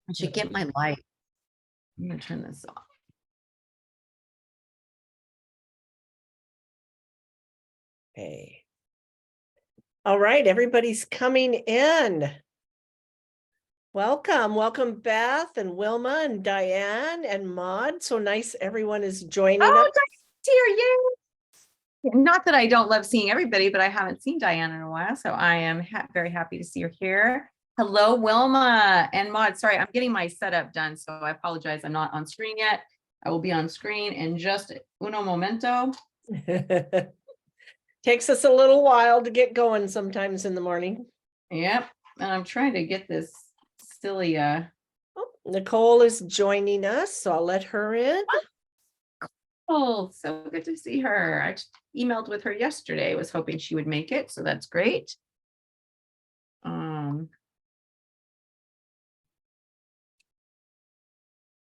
I should get my light. I'm gonna turn this off. Okay. All right, everybody's coming in. Welcome, Beth and Wilma and Diane and Maud. So nice everyone is joining us. Diane's here, yay! Not that I don't love seeing everybody, but I haven't seen Diane in a while, so I am very happy to see her here. Hello, Wilma and Maud. Sorry, I'm getting my setup done, so I apologize. I'm not on screen yet. I will be on screen in just uno momento. Takes us a little while to get going sometimes in the morning. Yep, and I'm trying to get this silly. Oh, Nicole is joining us, so I'll let her in. Oh, so good to see her. I just emailed with her yesterday. Was hoping she would make it, so that's great.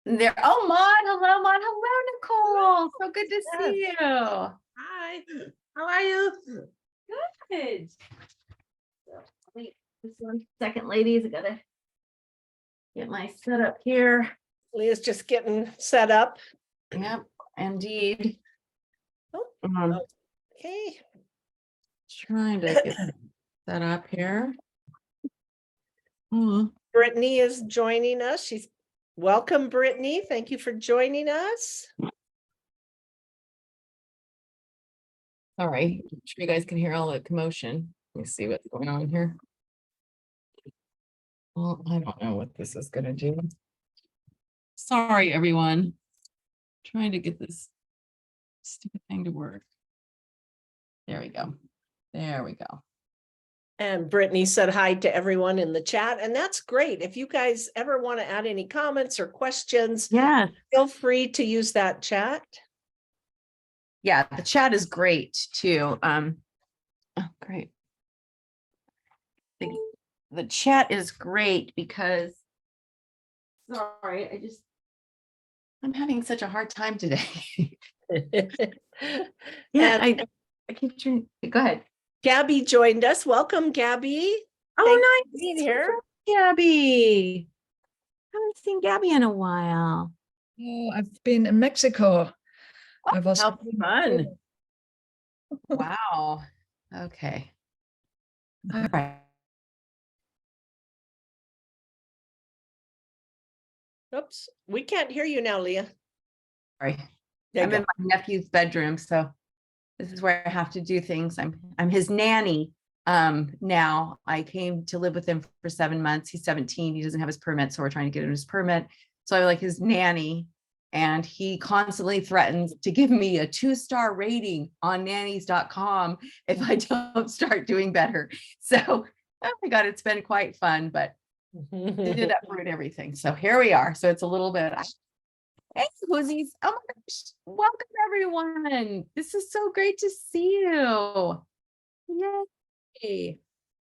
There. Oh, Maud. Hello, Nicole. So good to see you. Hi. How are you? Good. So, wait, just 1 second, ladies. I gotta get my setup here. Leah's just getting set up. Yep, indeed. Oh, okay. Trying to get set up here. Brittany is joining us. Welcome, Brittany. Thank you for joining us. Sorry, I'm sure you guys can hear all the commotion. Let me see what's going on here. Well, I don't know what this is gonna do. Sorry, everyone. Trying to get this stupid thing to work. There we go. There we go. And Brittany said hi to everyone in the chat, and that's great. If you guys ever want to add any comments or questions, Yeah. feel free to use that chat. Yeah, the chat is great too. Oh, great. The chat is great because, sorry, I'm having such a hard time today. Yeah, I keep turning. Go ahead. Gabby joined us. Welcome, Gabby. Oh, nice being here. Gabby. Haven't seen Gabby in a while. Oh, I've been in Mexico. I was How fun. Wow. Okay. All right. Oops, we can't hear you now, Leah. Sorry. There I'm you in my nephew's bedroom, so this is where I have to do things. I'm his nanny. Now I came to live with him for 7 months. He's 17. He doesn't have his permit, so we're trying to get him his permit. So I'm like his nanny, and he constantly threatens to give me a 2-star rating on nannies.com if I don't start doing better. So, oh my God, it's been quite fun, but they did uproot everything. So here we are. So it's a little bit. Hey, Whoosies. Oh my gosh. Welcome, everyone. This is so great to see you. Yay.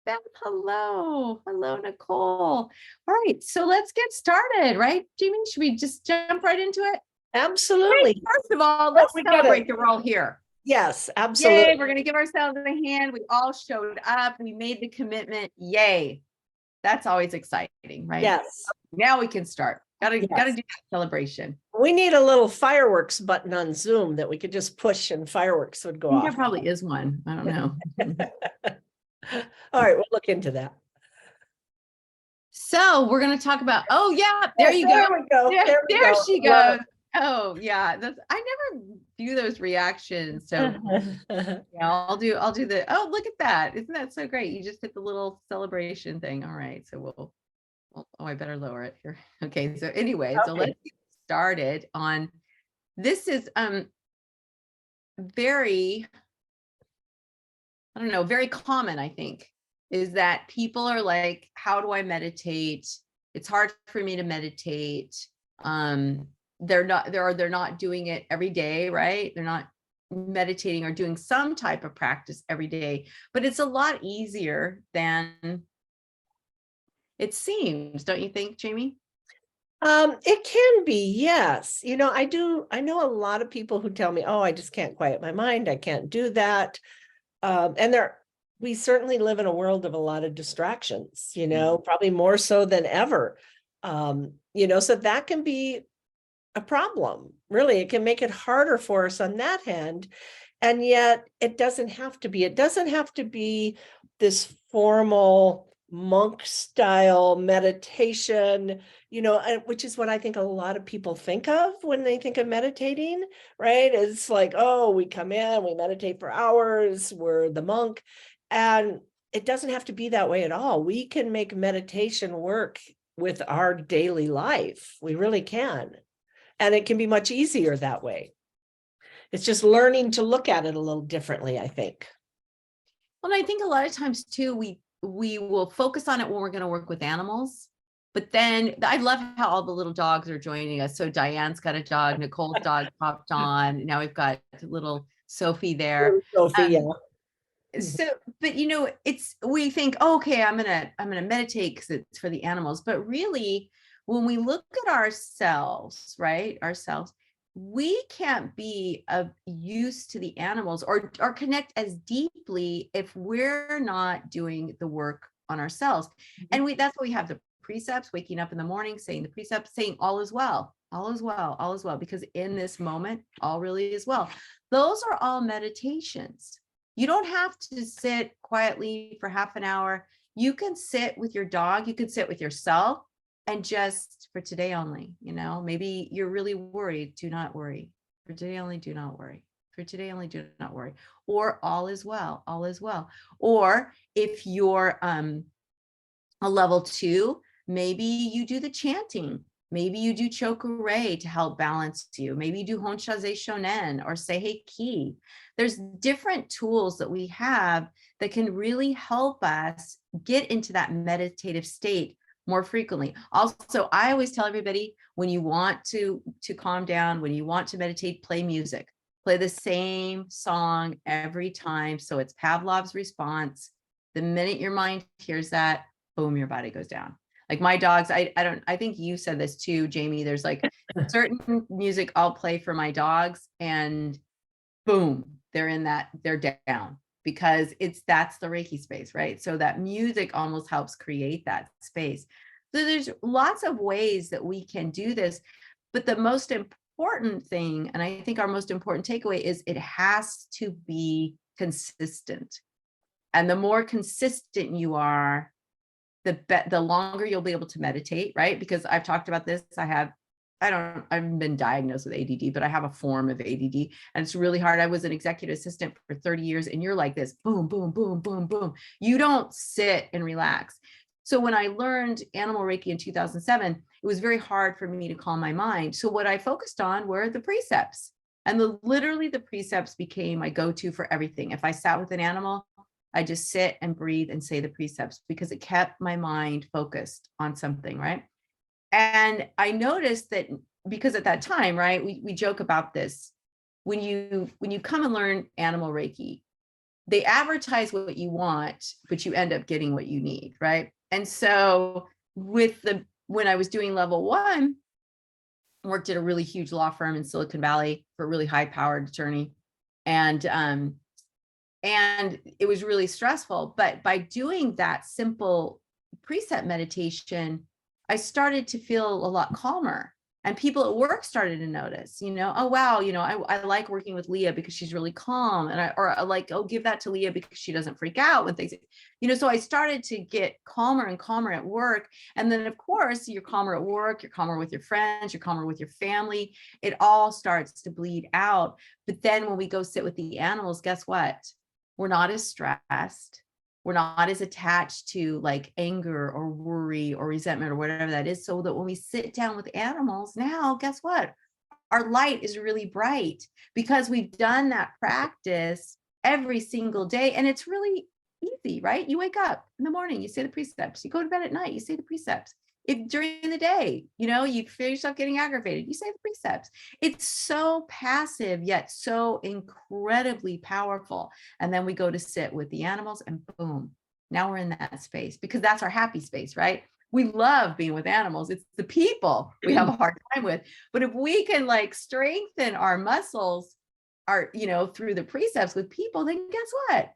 Beth, hello. Hello, Nicole. All right. So let's get started, right, Jamie? Should we just jump right into it? Absolutely. Great. First of all, let's celebrate that we're all here. Yes, absolutely. Yay. We're going to give ourselves a hand. We all showed up. We made the commitment. Yay. That's always exciting, right? Yes. Now we can start. Gotta do that celebration. We need a little fireworks button on Zoom that we could just push and fireworks would go off. There probably is one. I don't know. All right, we'll look into that. So we're going to talk about, oh yeah, there you go. There we go. There she goes. Oh yeah, I never do those reactions. So yeah, I'll do the, oh, look at that. Isn't that so great? You just hit the little celebration thing. All right. So oh, I better lower it here. Okay. So anyway, so let's get started on, this is very, I don't know, very common, I think, is that people are like, how do I meditate? It's hard for me to meditate. They're not doing it every day, right? They're not meditating or doing some type of practice every day, but it's a lot easier than it seems, don't you think, Jamie? It can be, yes. You know, I know a lot of people who tell me, oh, I just can't quiet my mind. I can't do that. And we certainly live in a world of a lot of distractions, you know, probably more so than ever. So that can be a problem. Really, it can make it harder for us on that hand. And yet it doesn't have to be. It doesn't have to be this formal monk style meditation, which is what I think a lot of people think of when they think of meditating, right? It's like, oh, we come in, we meditate for hours, we're the monk. And it doesn't have to be that way at all. We can make meditation work with our daily life. We really can. And it can be much easier that way. It's just learning to look at it a little differently, I think. Well, I think a lot of times too, we will focus on it when we're going to work with animals. But then I love how all the little dogs are joining us. So Diane's got a dog, Nicole's dog popped on. Now we've got little Sophie there. Sophie, yeah. So, but we think, oh, okay, I'm gonna meditate because it's for the animals. But really, when we look at ourselves, right, we can't be of use to the animals or connect as deeply if we're not doing the work on ourselves. And that's why we have the precepts, waking up in the morning, saying the precepts, saying all is well, all is well, all is well, because in this moment, all really is well. Those are all meditations. You don't have to sit quietly for half an hour. You can sit with your dog, you can sit with yourself, and just for today only, maybe you're really worried, do not worry. For today only, do not worry. For today only, do not worry. Or all is well, all is well. Or if you're a level 2, maybe you do the chanting. Maybe you do chokurei to help balance you. Maybe you do honshaze shonen or seihei ki. There's different tools that we have that can really help us get into that meditative state more frequently. Also, I always tell everybody, when you want to calm down, when you want to meditate, play music. Play the same song every time. So it's Pavlov's response. The minute your mind hears that, boom, your body goes down. Like my dogs, I think you said this too, Jamie, there's like certain music I'll play for my dogs and boom, they're down because that's the Reiki space, right? So that music almost helps create that space. So there's lots of ways that we can do this, but the most important thing, and I think our most important takeaway, is it has to be consistent. And the more consistent you are, the longer you'll be able to meditate, right? Because I've talked about this. I haven't been diagnosed with ADD, but I have a form of ADD and it's really hard. I was an executive assistant for 30 years and you're like this, boom, boom, boom, boom, boom. You don't sit and relax. So when I learned animal Reiki in 2007, it was very hard for me to calm my mind. So what I focused on were the precepts, and literally the precepts became my go-to for everything. If I sat with an animal, I just sit and breathe and say the precepts because it kept my mind focused on something, right? And I noticed that because at that time, right, we joke about this. When you come and learn animal Reiki, they advertise what you want, but you end up getting what you need, right? And so when I was doing level 1, worked at a really huge law firm in Silicon Valley for a really high-powered attorney. And it was really stressful. But by doing that simple precept meditation, I started to feel a lot calmer. And people at work started to notice, oh, wow, I like working with Leah because she's really calm. And I like, oh, give that to Leah because she doesn't freak out when things, so I started to get calmer and calmer at work. And then, of course, you're calmer at work, you're calmer with your friends, you're calmer with your family. It all starts to bleed out. But then when we go sit with the animals, guess what? We're not as stressed. We're not as attached to like anger or worry or resentment or whatever that is. So that when we sit down with animals now, guess what? Our light is really bright because we've done that practice every single day. And it's really easy, right? You wake up in the morning, you say the precepts. You go to bed at night, you say the precepts. If during the day, you feel yourself getting aggravated, you say the precepts. It's so passive, yet so incredibly powerful. And then we go to sit with the animals and boom, now we're in that space because that's our happy space, right? We love being with animals. It's the people we have a hard time with. But if we can like strengthen our muscles, through the precepts with people, then guess what?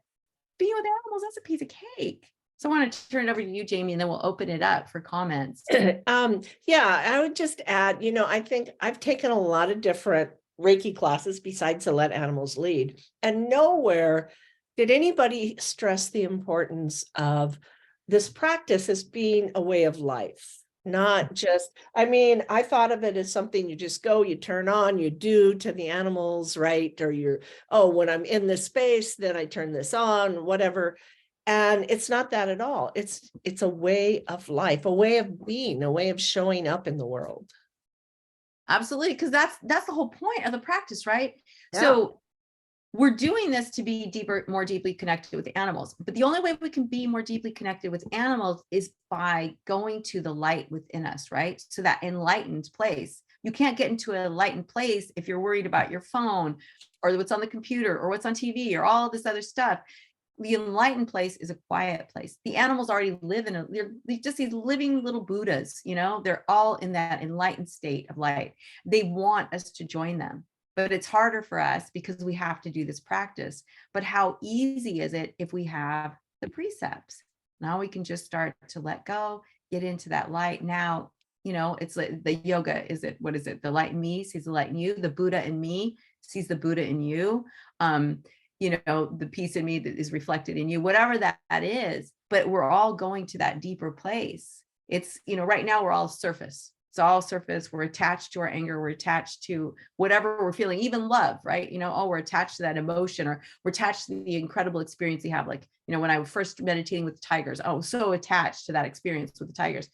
Being with animals, that's a piece of cake. So I want to turn it over to you, Jamie, and then we'll open it up for comments. Yeah, I would just add, I think I've taken a lot of different Reiki classes besides to let animals lead, and nowhere did anybody stress the importance of this practice as being a way of life. Not just, I thought of it as something you just go, you turn on, you do to the animals, right? Or when I'm in this space, then I turn this on, whatever. And it's not that at all. It's a way of life, a way of being, a way of showing up in the world. Absolutely, because that's the whole point of the practice, right? Yeah. So we're doing this to be more deeply connected with animals. But the only way we can be more deeply connected with animals is by going to the light within us, right? So that enlightened place. You can't get into an enlightened place if you're worried about your phone or what's on the computer or what's on TV or all this other stuff. The enlightened place is a quiet place. The animals already live they're just these living little Buddhas, they're all in that enlightened state of light. They want us to join them. But it's harder for us because we have to do this practice. But how easy is it if we have the precepts? Now we can just start to let go, get into that light. Now, it's like the yoga. What is it? The light in me sees the light in you. The Buddha in me sees the Buddha in you. The peace in me that is reflected in you, whatever that is. But we're all going to that deeper place. It's, right now we're all surface. It's all surface. We're attached to our anger. We're attached to whatever we're feeling, even love, right? We're attached to that emotion, or we're attached to the incredible experience you have. Like, when I was first meditating with the tigers, I was so attached to that experience with the tigers.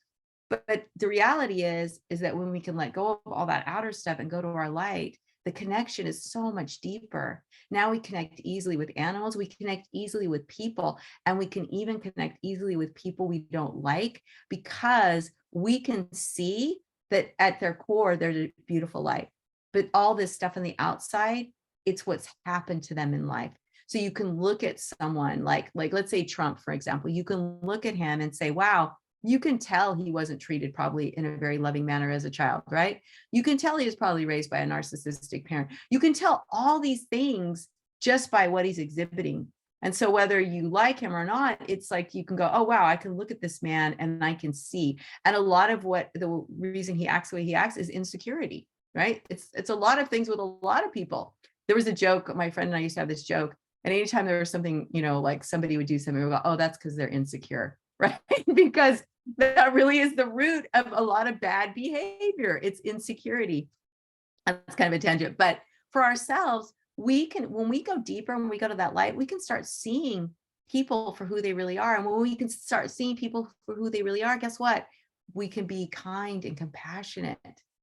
But the reality is that when we can let go of all that outer stuff and go to our light, the connection is so much deeper. Now we connect easily with animals. We connect easily with people, and we can even connect easily with people we don't like, because we can see that at their core, they're a beautiful light. But all this stuff on the outside, it's what's happened to them in life. So you can look at someone like let's say Trump, for example. You can look at him and say, wow, you can tell he wasn't treated probably in a very loving manner as a child, right? You can tell he was probably raised by a narcissistic parent. You can tell all these things just by what he's exhibiting. And so whether you like him or not, it's like you can go, oh, wow, I can look at this man and I can see. And a lot of the reason he acts the way he acts is insecurity, right? It's a lot of things with a lot of people. There was a joke, my friend and I used to have this joke, and anytime there was something, like somebody would do something, we go, oh, that's because they're insecure, right? Because that really is the root of a lot of bad behavior. It's insecurity. That's kind of a tangent, but for ourselves, when we go deeper, when we go to that light, we can start seeing people for who they really are. And when we can start seeing people for who they really are, guess what? We can be kind and compassionate,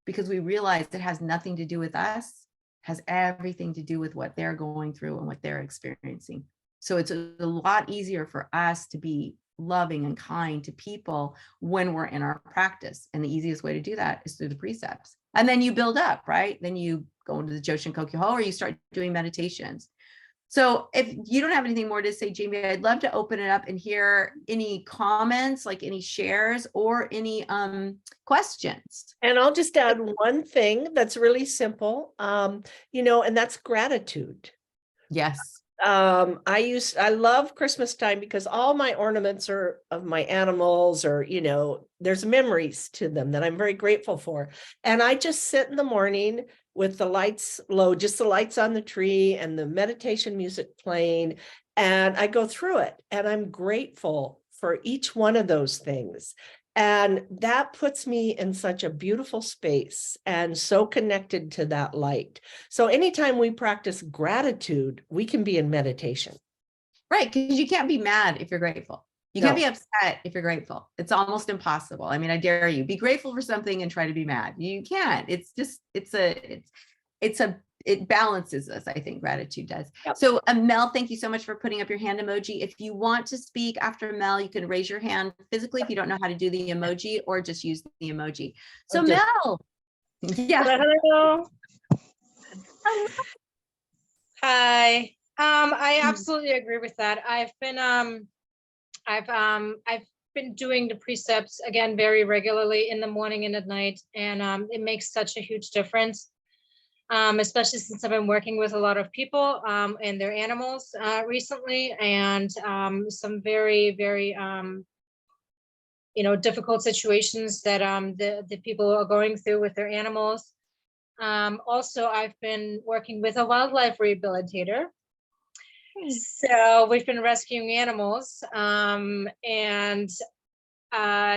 because we realize it has nothing to do with us, it has everything to do with what they're going through and what they're experiencing. So it's a lot easier for us to be loving and kind to people when we're in our practice. And the easiest way to do that is through the precepts. And then you build up, right? Then you go into the Joshin Kokyo, or you start doing meditations. So if you don't have anything more to say, Jamie, I'd love to open it up and hear any comments, like any shares or any questions. And I'll just add one thing that's really simple, and that's gratitude. Yes. I love Christmas time because all my ornaments are of my animals, or, there's memories to them that I'm very grateful for. And I just sit in the morning with the lights low, just the lights on the tree and the meditation music playing. And I go through it, and I'm grateful for each one of those things. And that puts me in such a beautiful space and so connected to that light. So anytime we practice gratitude, we can be in meditation. Right. Because you can't be mad if you're grateful. You can't be upset if you're grateful. It's almost impossible. I mean, I dare you, be grateful for something and try to be mad. You can't. It's just, it balances us. I think gratitude does. Yep. So Mel, thank you so much for putting up your hand emoji. If you want to speak after Mel, you can raise your hand physically if you don't know how to do the emoji, or just use the emoji. So Okay. Mel. Yeah. Hello. Hi. I absolutely agree with that. I've been doing the precepts again very regularly in the morning and at night, and it makes such a huge difference. especially since I've been working with a lot of people and their animals recently, and some very, very difficult situations that the people are going through with their animals. Also, I've been working with a wildlife rehabilitator. So we've been rescuing animals, and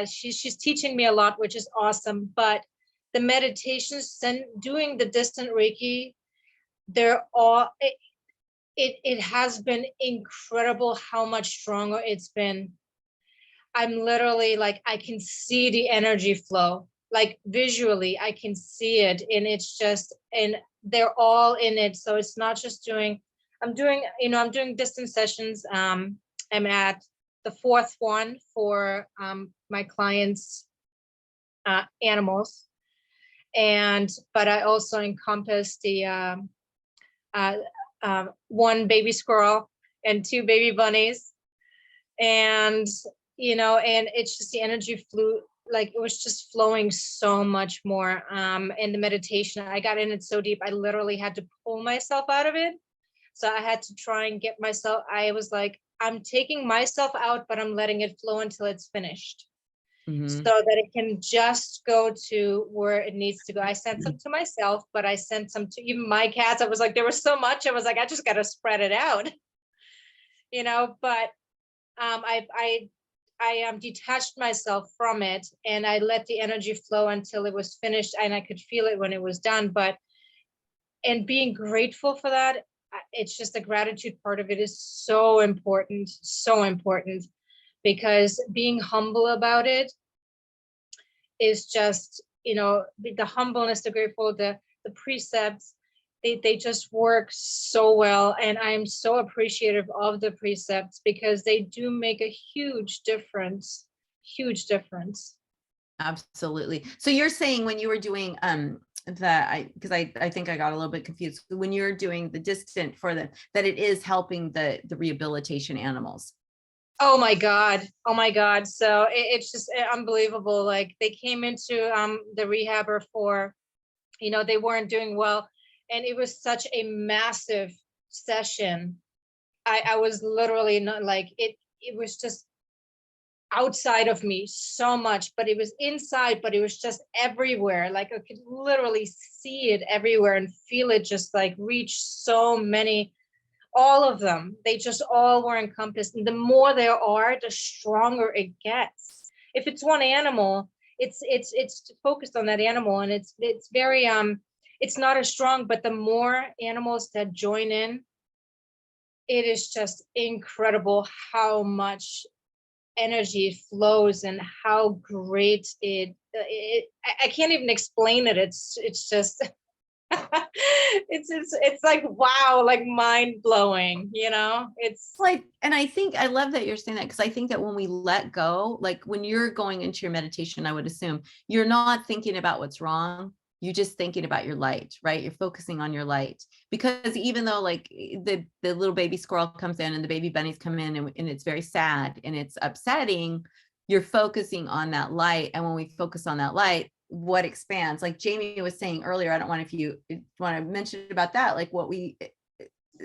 she's teaching me a lot, which is awesome. But the meditations and doing the distant Reiki, they're all, it has been incredible how much stronger it's been. I'm literally like, I can see the energy flow, like visually, I can see it. And it's just, and they're all in it. So it's not just doing, I'm doing distance sessions. I'm at the fourth one for my clients' animals. But I also encompass the one baby squirrel and 2 baby bunnies. And and it's just the energy flew, like it was just flowing so much more. In the meditation, I got in it so deep, I literally had to pull myself out of it. So I had to try and get myself, I was like, I'm taking myself out, but I'm letting it flow until it's finished. So that it can just go to where it needs to go. I sent some to myself, but I sent some to even my cats. I was like, there was so much. I was like, I just got to spread it out, but I detached myself from it, and I let the energy flow until it was finished, and I could feel it when it was done. And being grateful for that, it's just the gratitude part of it is so important, because being humble about it is just, the humbleness, the grateful, the precepts, they just work so well. And I am so appreciative of the precepts because they do make a huge difference. Absolutely. So you're saying when you were doing because I think I got a little bit confused when you're doing the distant for that it is helping the rehabilitation animals. Oh my God. So it's just unbelievable. Like they came into the rehabber for, they weren't doing well. And it was such a massive session. I was literally not like it was just outside of me so much, but it was inside, but it was just everywhere. Like I could literally see it everywhere and feel it just like reach so many, all of them. They just all were encompassed. And the more there are, the stronger it gets. If it's one animal, it's focused on that animal, and it's very it's not as strong, but the more animals that join in, it is just incredible how much energy flows and how great I can't even explain it. It's just it's like wow, like mind blowing, it's Like, and I think I love that you're saying that, because I think that when we let go, like when you're going into your meditation, I would assume you're not thinking about what's wrong. You're just thinking about your light, right? You're focusing on your light, because even though like the little baby squirrel comes in and the baby bunnies come in and it's very sad and it's upsetting, you're focusing on that light. And when we focus on that light, what expands, like Jamie was saying earlier, I don't want if you want to mention about that, like what we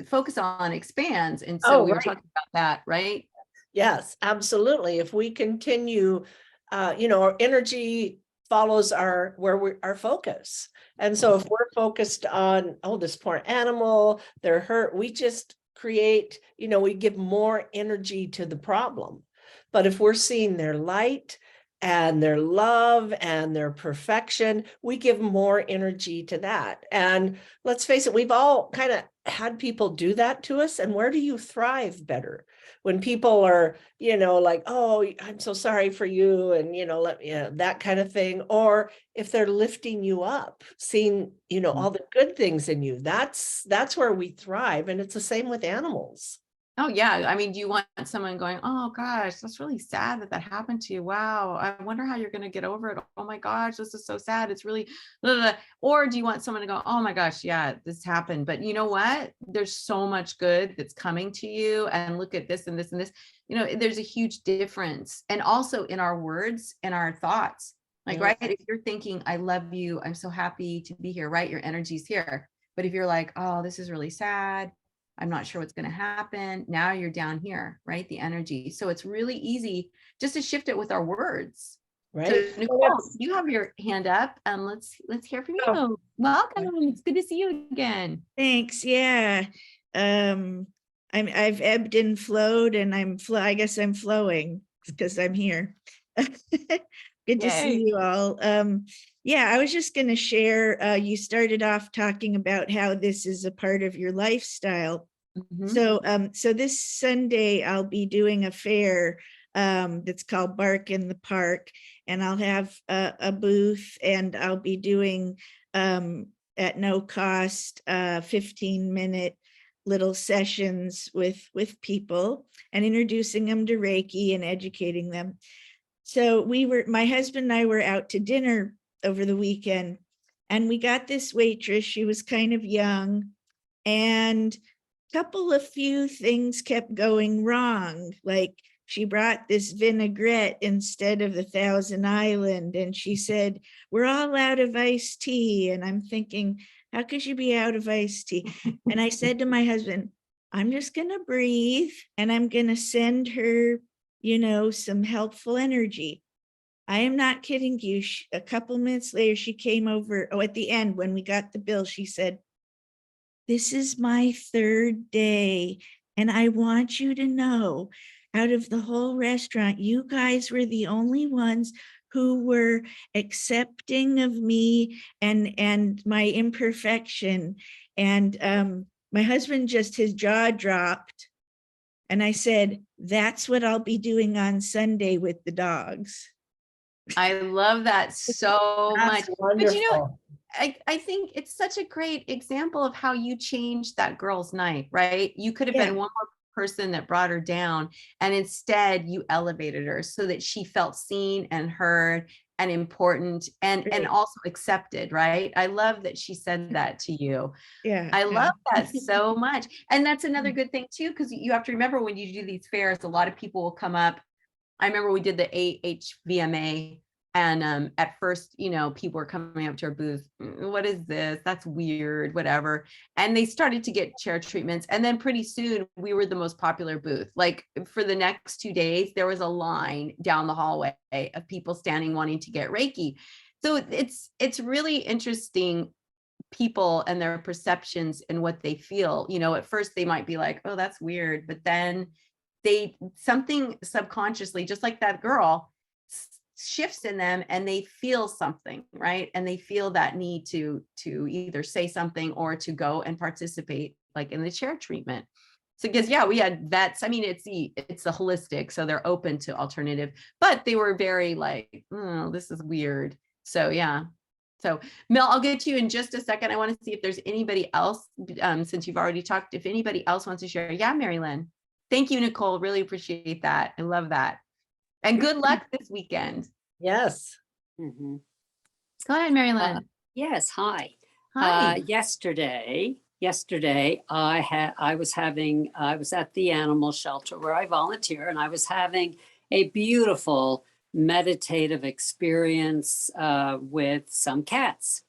focus on expands. And so we were talking about that, right? Yes, absolutely. If we continue, our energy follows our focus. And so if we're focused on, this poor animal, they're hurt, we just create, we give more energy to the problem. But if we're seeing their light and their love and their perfection, we give more energy to that. And let's face it, we've all kind of had people do that to us. And where do you thrive better? When people are, like, oh, I'm so sorry for you, and, that kind of thing. Or if they're lifting you up, seeing, all the good things in you, that's where we thrive. And it's the same with animals. Oh yeah. I mean, do you want someone going, oh gosh, that's really sad that happened to you. Wow. I wonder how you're going to get over it. Oh my gosh, this is so sad. It's really, blah, blah, blah. Or do you want someone to go, oh my gosh, yeah, this happened, but you know what? There's so much good that's coming to you, and look at this and this and this, there's a huge difference. And also in our words and our thoughts, like, right. If you're thinking, I love you, I'm so happy to be here, right? Your energy's here. But if you're like, oh, this is really sad, I'm not sure what's going to happen, now you're down here, right? The energy. So it's really easy just to shift it with our words. Right. So Nicole, you have your hand up, and let's hear from you. Oh. Welcome. It's good to see you again. Thanks. Yeah. I've ebbed and flowed, and I guess I'm flowing because I'm here. Good to see Yay. you all. Yeah, I was just going to share, you started off talking about how this is a part of your lifestyle. Mhm. So this Sunday I'll be doing a fair that's called Bark in the Park, and I'll have a booth, and I'll be doing at no cost 15-minute little sessions with people and introducing them to Reiki and educating them. So my husband and I were out to dinner over the weekend, and we got this waitress. She was kind of young, and a few things kept going wrong. Like, she brought this vinaigrette instead of the Thousand Island, and she said, we're all out of iced tea. And I'm thinking, how could you be out of iced tea? And I said to my husband, I'm just going to breathe, and I'm going to send her, some helpful energy. I am not kidding you. A couple minutes later, she came over. Oh, at the end, when we got the bill, she said, this is my 3rd day, and I want you to know, out of the whole restaurant, you guys were the only ones who were accepting of me and my imperfection. And my husband, just his jaw dropped. And I said, that's what I'll be doing on Sunday with the dogs. I love that so much. That's wonderful. But I think it's such a great example of how you changed that girl's night, right? You could have been one more person that brought her down, and instead you elevated her so that she felt seen and heard and important and also accepted, right? I love that she said that to you. Yeah. I love that so much. And that's another good thing too, because you have to remember, when you do these fairs, a lot of people will come up. I remember we did the AHVMA, and at first, people were coming up to our booth. What is this? That's weird, whatever. And they started to get chair treatments. And then pretty soon we were the most popular booth. Like, for the next 2 days, there was a line down the hallway of people standing wanting to get Reiki. So it's really interesting, people and their perceptions and what they feel. At first they might be like, oh, that's weird. But then something subconsciously, just like that girl, shifts in them, and they feel something, right? And they feel that need to either say something or to go and participate, like in the chair treatment. So, because we had vets. I mean, it's the holistic, so they're open to alternative, but they were very like, oh, this is weird. So yeah. So Mel, I'll get to you in just a second. I want to see if there's anybody else, since you've already talked, if anybody else wants to share. Yeah, Mary Lynn. Thank you, Nicole. Really appreciate that. I love that. And good luck this weekend. Yes. Mhm. Go ahead, Mary Lynn. Yes, hi. Hi. Yesterday, I was at the animal shelter where I volunteer, and I was having a beautiful meditative experience with some cats.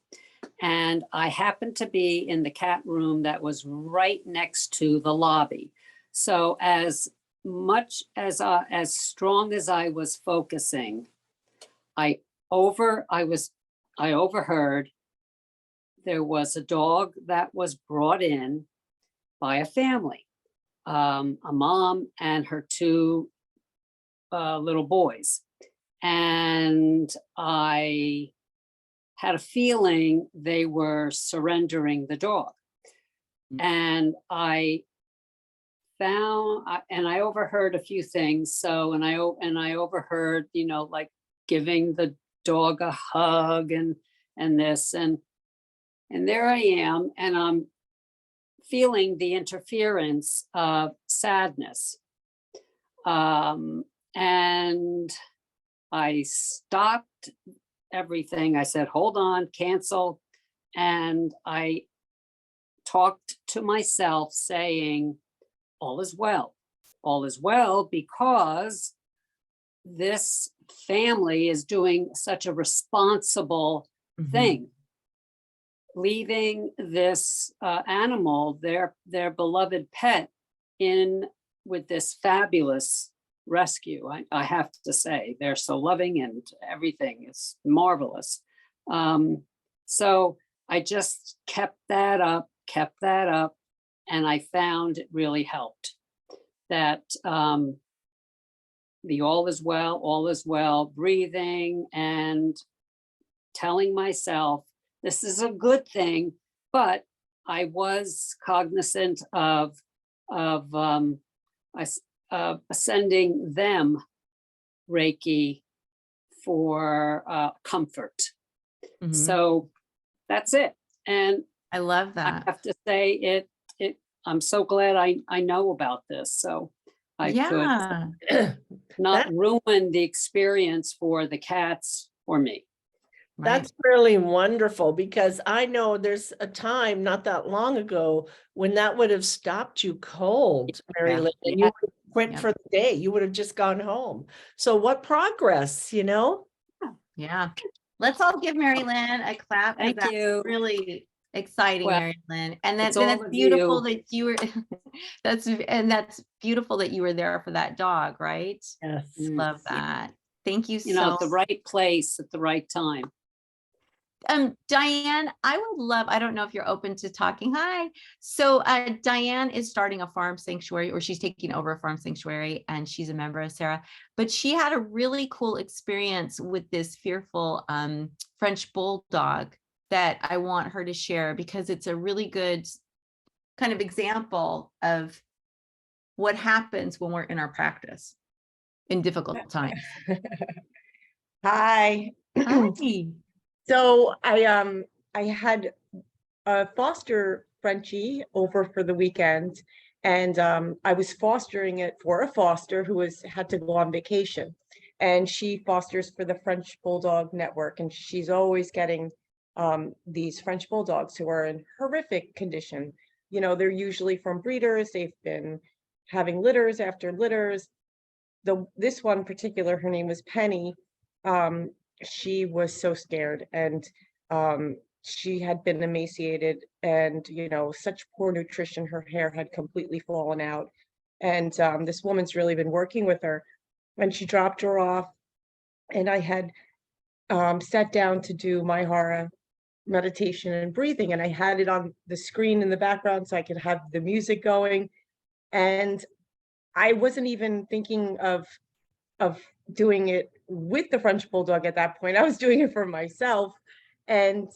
And I happened to be in the cat room that was right next to the lobby. So as strong as I was focusing, I overheard there was a dog that was brought in by a family, a mom and her 2 little boys. And I had a feeling they were surrendering the dog. And I overheard a few things. So, and I overheard, like giving the dog a hug and this, and there I am, and I'm feeling the interference of sadness. And I stopped everything. I said, hold on, cancel. And I talked to myself saying, all is well, because this family is doing such a responsible thing. leaving this animal, their beloved pet, in with this fabulous rescue. I have to say, they're so loving and everything is marvelous. So I just kept that up, and I found it really helped. That the all is well, breathing and telling myself this is a good thing, but I was cognizant of sending them Reiki for comfort. Mhm. So that's it. And I love I that. have to say it, I'm so glad I know about this. So I could Yeah. not That- ruin the experience for the cats or me. Right. That's really wonderful, because I know there's a time not that long ago when that would have stopped you cold, Mary Yeah. Lynn, and Yeah. you would have quit Yep. for the day. You would have just gone home. So what progress, you know? Yeah. Let's all give Mary Lynn a clap. 'Cause Thank that's you. really exciting, Well, Mary Lynn. And it's that's all of beautiful you. that you were that's beautiful that you were there for that dog, right? Yes. Love Yeah. that. Thank you You know, so at the right place at the right time. Diane, I would love, I don't know if you're open to talking. Hi. So Diane is starting a farm sanctuary, or she's taking over a farm sanctuary, and she's a member of Sarah, but she had a really cool experience with this fearful French bulldog that I want her to share, because it's a really good kind of example of what happens when we're in our practice in difficult times. Hi. Hi. So I had a foster Frenchie over for the weekend, and I was fostering it for a foster who had to go on vacation, and she fosters for the French Bulldog Network, and she's always getting these French Bulldogs who are in horrific condition. You know, they're usually from breeders. They've been having litters after litters. This one particular, her name was Penny. She was so scared, and she had been emaciated, and you know, such poor nutrition. Her hair had completely fallen out, and this woman's really been working with her, and she dropped her off, and I had sat down to do my hara meditation and breathing, and I had it on the screen in the background so I could have the music going, and I wasn't even thinking of doing it with the French Bulldog at that point. I was doing it for myself. And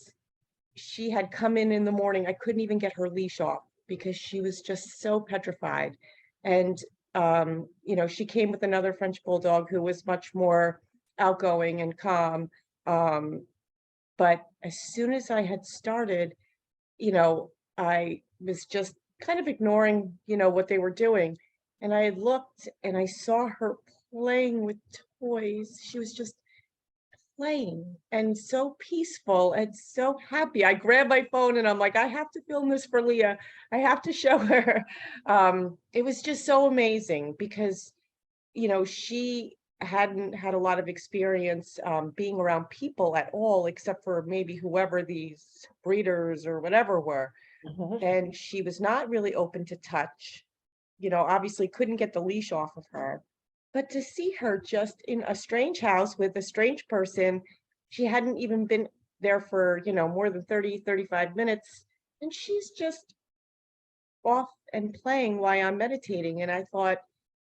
she had come in the morning. I couldn't even get her leash off because she was just so petrified. And, you know, she came with another French Bulldog who was much more outgoing and calm. But as soon as I had started, you know, I was just kind of ignoring, you know, what they were doing. And I looked and I saw her playing with toys. She was just playing and so peaceful and so happy. I grabbed my phone and I'm like, I have to film this for Leah. I have to show her. It was just so amazing because, you know, she hadn't had a lot of experience being around people at all, except for maybe whoever these breeders or whatever were. And she was not really open to touch, you know, obviously couldn't get the leash off of her. But to see her just in a strange house with a strange person, she hadn't even been there for, you know, more than 30, 35 minutes. And she's just off and playing while I'm meditating. And I thought,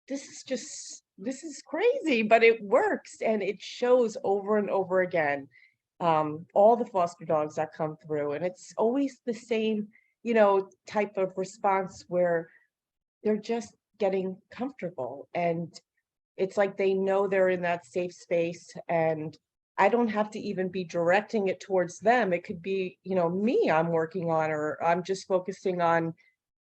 this is crazy, but it works. And it shows over and over again, all the foster dogs that come through. And it's always the same, you know, type of response where they're just getting comfortable, and it's like they know they're in that safe space, and I don't have to even be directing it towards them. It could be, you know, me I'm working on, or I'm just focusing on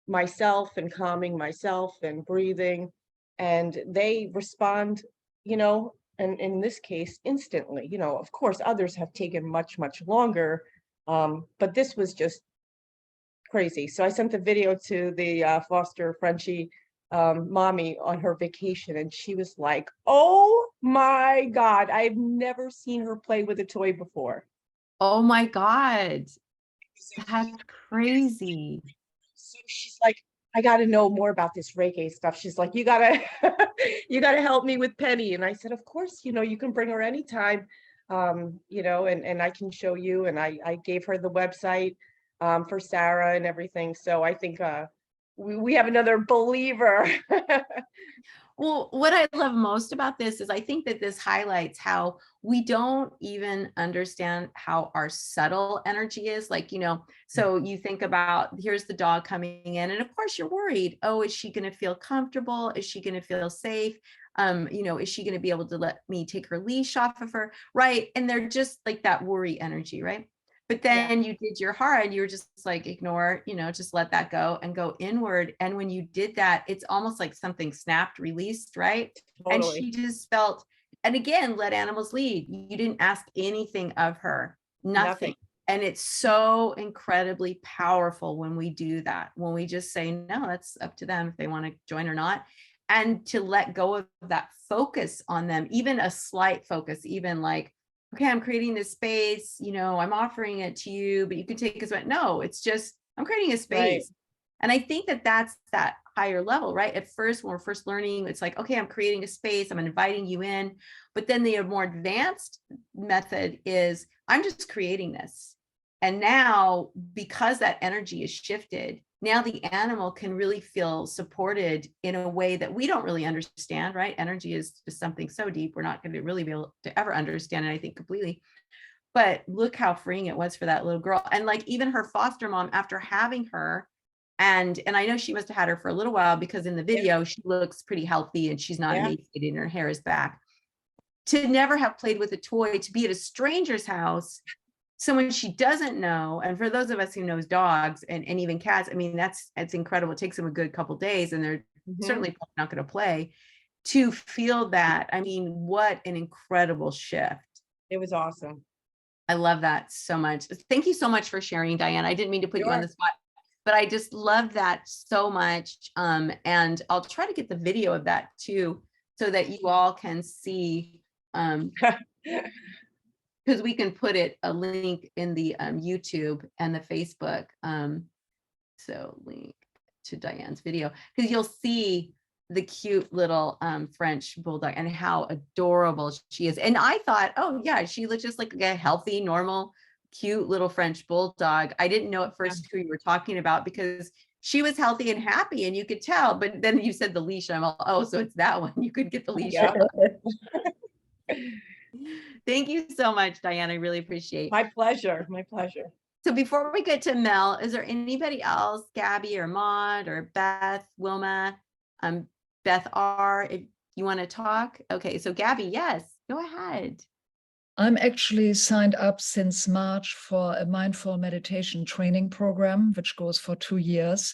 myself and calming myself and breathing, and they respond, you know, and in this case instantly. You know, of course others have taken much longer, but this was just crazy. So I sent the video to the foster Frenchie mommy on her vacation, and she was like, oh my God, I've never seen her play with a toy before. Oh my God. That's crazy. So she's like, I got to know more about this Reiki stuff. She's like, you gotta, you gotta help me with Penny. And I said, of course, you can bring her anytime, and I can show you. And I gave her the website for Sarah and everything. So I think we have another believer. Well, what I love most about this is I think that this highlights how we don't even understand how our subtle energy is. Like, so you think about, here's the dog coming in, and of course you're worried. Oh, is she going to feel comfortable? Is she going to feel safe? Is she going to be able to let me take her leash off of her? Right. And they're just like that worry energy, right? But then you did your heart, you were just like, ignore, just let that go and go inward. And when you did that, it's almost like something snapped, released, right? And Totally. she just felt, and again, let animals lead. You didn't ask anything of her, nothing. And it's so incredibly powerful when we do that, when we just say, no, that's up to them if they want to join or not. And to let go of that focus on them, even a slight focus, even like, okay, I'm creating this space, I'm offering it to you, but you can take it. No, it's just, I'm creating a space. Right. And I think that that's that higher level, right? At first, when we're first learning, it's like, okay, I'm creating a space, I'm inviting you in. But then the more advanced method is, I'm just creating this. And now, because that energy is shifted, now the animal can really feel supported in a way that we don't really understand, right? Energy is just something so deep, we're not going to really be able to ever understand it, I think, completely. But look how freeing it was for that little girl. And like even her foster mom, after having her, and I know she must have had her for a little while, because in the video, she looks pretty healthy and she's not emaciated and her hair is back. To never have played with a toy, to be at a stranger's house, someone she doesn't know. And for those of us who knows dogs and even cats, I mean, it's incredible. It takes them a good couple of days, and they're certainly not going to play. To feel that, I mean, what an incredible shift. It was awesome. I love that so much. Thank you so much for sharing, Diane. I didn't mean to put you on the spot, but I just love that so much. And I'll try to get the video of that too, so that you all can see, because we can put a link in the YouTube and the Facebook. So link to Diane's video, because you'll see the cute little French bulldog and how adorable she is. And I thought, oh yeah, she looks just like a healthy, normal, cute little French bulldog. I didn't know at first who you were talking about, because she was healthy and happy and you could tell. But then you said the leash, I'm all, oh, so it's that one. You could get the leash off. Thank you so much, Diane. I really appreciate it. My pleasure. My pleasure. So before we get to Mel, is there anybody else, Gabby or Maud or Beth, Wilma, Beth R, if you want to talk? Okay, so Gabby, yes, go ahead. I'm actually signed up since March for a mindful meditation training program, which goes for 2 years.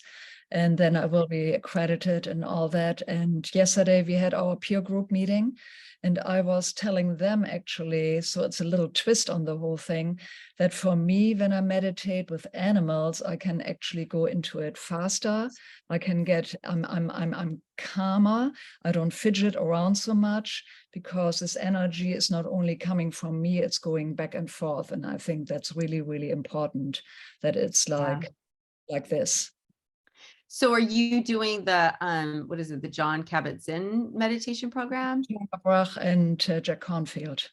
And then I will be accredited and all that. And yesterday we had our peer group meeting. And I was telling them actually, so it's a little twist on the whole thing, that for me, when I meditate with animals, I can actually go into it faster. I can get, I'm calmer. I don't fidget around so much, because this energy is not only coming from me, it's going back and forth. And I think that's really, really important, that it's like this. So are you doing the, what is it, the John Kabat-Zinn meditation program? And Jack Cornfield.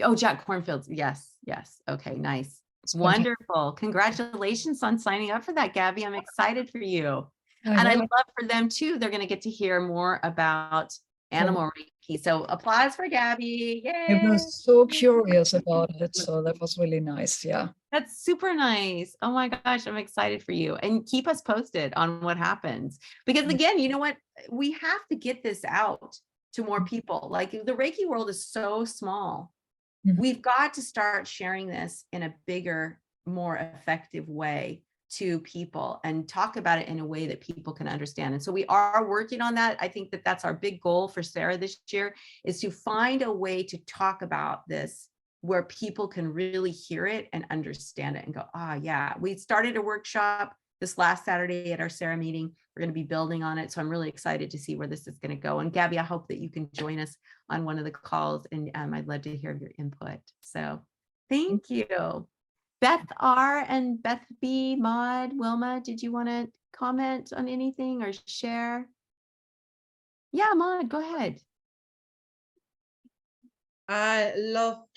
Oh, Jack Cornfield. Yes, yes. Okay, nice. Wonderful. Congratulations on signing up for that, Gabby. I'm excited for you. And I love for them too. They're going to get to hear more about animal Reiki. So applause for Gabby. Yay. I was so curious about it. So that was really nice. Yeah. That's super nice. Oh my gosh, I'm excited for you. And keep us posted on what happens. Because again, you know what? We have to get this out to more people. Like the Reiki world is so small. We've got to start sharing this in a bigger, more effective way to people and talk about it in a way that people can understand. And so we are working on that. I think that that's our big goal for Sarah this year, is to find a way to talk about this where people can really hear it and understand it and go, ah, yeah. We started a workshop this last Saturday at our Sarah meeting. We're going to be building on it. So I'm really excited to see where this is going to go. And Gabby, I hope that you can join us on one of the calls, and I'd love to hear your input. So thank you. Beth R and Beth B, Maud, Wilma, did you want to comment on anything or share? Yeah, Maud, go ahead. I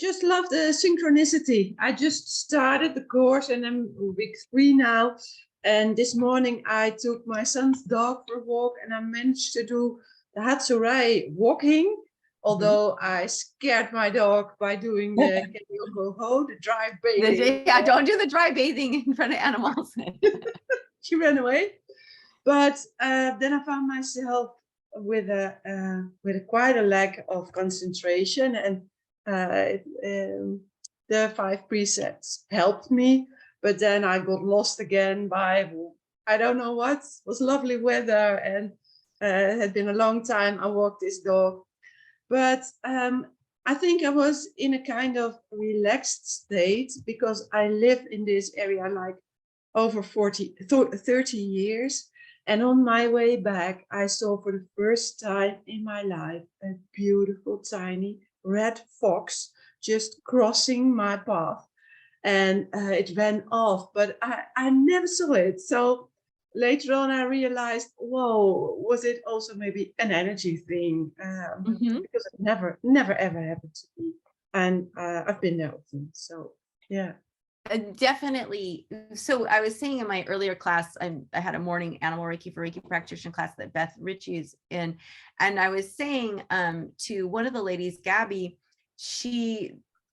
just love the synchronicity. I just started the course and I'm week 3 now. And this morning I took my son's dog for a walk and I managed to do the Hatsurai walking. Although I scared my dog by doing the Ho, the dry bathing. Yeah, don't do the dry bathing in front of animals. She ran away. But then I found myself with a quite a lack of concentration, and the 5 precepts helped me. But then I got lost again by I don't know what. It was lovely weather, and it had been a long time I walked this dog. But I think I was in a kind of relaxed state because I live in this area like over 30 years. And on my way back, I saw for the first time in my life a beautiful tiny red fox just crossing my path. And it ran off, but I never saw it. So later on, I realized, whoa, was it also maybe an energy thing? Because it never ever happened to me. And I've been there often. So, yeah. Definitely. So I was saying in my earlier class, I had a morning animal Reiki for Reiki practitioner class that Beth Ritchie is in. And I was saying to one of the ladies, Gabby,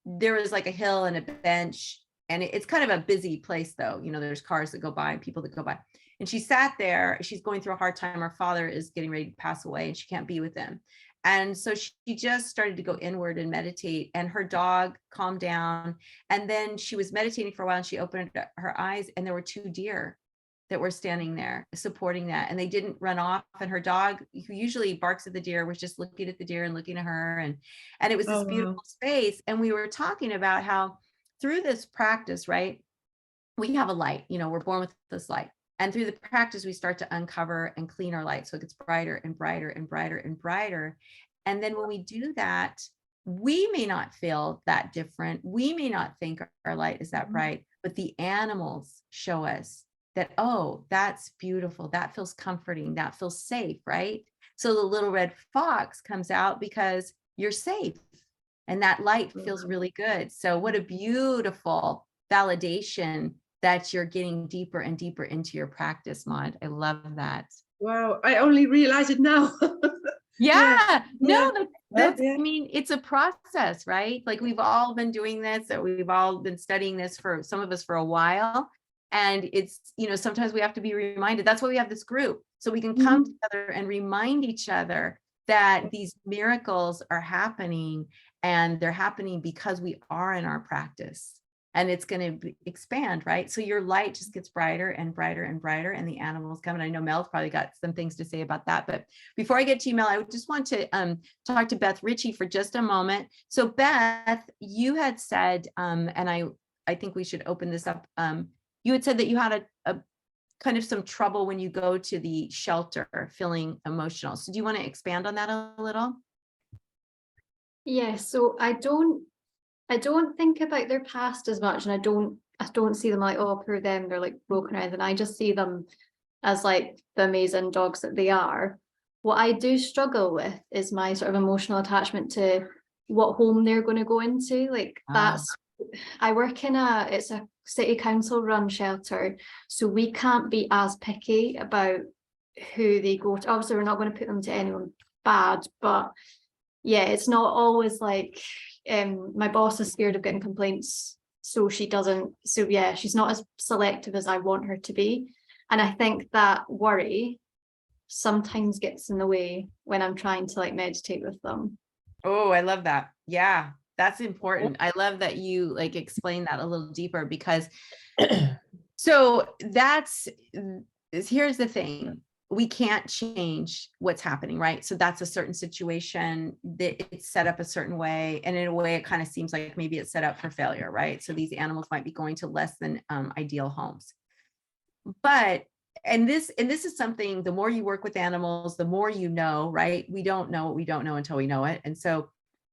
there was like a hill and a bench, and it's kind of a busy place though. You know, there's cars that go by and people that go by. And she sat there, she's going through a hard time. Her father is getting ready to pass away and she can't be with him. And so she just started to go inward and meditate, and her dog calmed down. And then she was meditating for a while and she opened her eyes and there were 2 deer that were standing there supporting that. And they didn't run off. And her dog, who usually barks at the deer, was just looking at the deer and looking at her. And it was this beautiful space. And we were talking about how through this practice, right, we have a light, you know, we're born with this light. And through the practice, we start to uncover and clean our light. So it gets brighter and brighter and brighter and brighter. And then when we do that, we may not feel that different. We may not think our light is that bright, but the animals show us that, oh, that's beautiful. That feels comforting. That feels safe, right? So the little red fox comes out because you're safe. And that light feels really good. So what a beautiful validation that you're getting deeper and deeper into your practice, Maud. I love that. Wow, I only realize it now. Yeah, no, Yeah. that's, Yeah. I mean, it's a process, right? Like we've all been doing this, or we've all been studying this for some of us for a while. And it's, you know, sometimes we have to be reminded. That's why we have this group. So we can come together and remind each other that these miracles are happening, and they're happening because we are in our practice. And it's going to expand, right? So your light just gets brighter and brighter and brighter, and the animals come. And I know Mel's probably got some things to say about that. But before I get to you, Mel, I would just want to talk to Beth Ritchie for just a moment. So Beth, you had said, and I think we should open this up. You had said that you had a kind of some trouble when you go to the shelter, feeling emotional. So do you want to expand on that a little? Yeah, so I don't think about their past as much, and I don't see them like, oh, poor them, they're like broken or anything. I just see them as like the amazing dogs that they are. What I do struggle with is my sort of emotional attachment to what home they're going to go into. Like I work in it's a city council run shelter, so we can't be as picky about who they go to. Obviously, we're not going to put them to anyone bad, but yeah, it's not always like, my boss is scared of getting complaints, so she doesn't. So yeah, she's not as selective as I want her to be. And I think that worry sometimes gets in the way when I'm trying to like meditate with them. Oh, I love that. Yeah, that's important. I love that you like explain that a little deeper, because so here's the thing. We can't change what's happening, right? So that's a certain situation that it's set up a certain way. And in a way, it kind of seems like maybe it's set up for failure, right? So these animals might be going to less than ideal homes. But, and this is something, the more you work with animals, the more you know, right? We don't know what we don't know until we know it. And so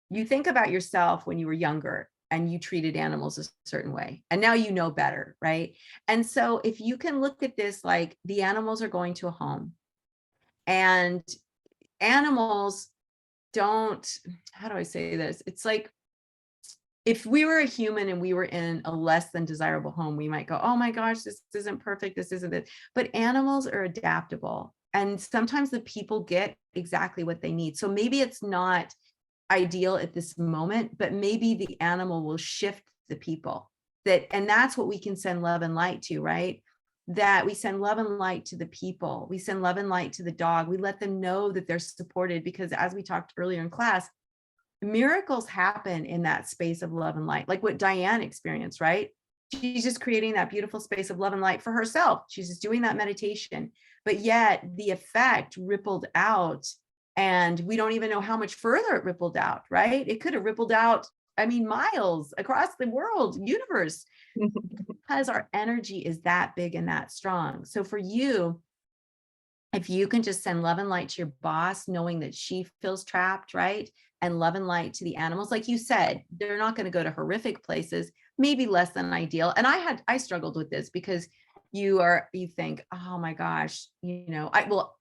you think about yourself when you were younger, and you treated animals a certain way, and now you know better, right? And so if you can look at this like the animals are going to a home, and animals don't, how do I say this? It's like, if we were a human and we were in a less than desirable home, we might go, oh my gosh, this isn't perfect, this isn't it. But animals are adaptable. And sometimes the people get exactly what they need. So maybe it's not ideal at this moment, but maybe the animal will shift the people. And that's what we can send love and light to, right? That we send love and light to the people. We send love and light to the dog. We let them know that they're supported, because as we talked earlier in class, miracles happen in that space of love and light, like what Diane experienced, right? She's just creating that beautiful space of love and light for herself. She's just doing that meditation, but yet the effect rippled out, and we don't even know how much further it rippled out, right? It could have rippled out, I mean, miles across the world, universe, because our energy is that big and that strong. So for you, if you can just send love and light to your boss, knowing that she feels trapped, right? And love and light to the animals, like you said, they're not going to go to horrific places, maybe less than ideal. And I struggled with this, because you think, oh my gosh,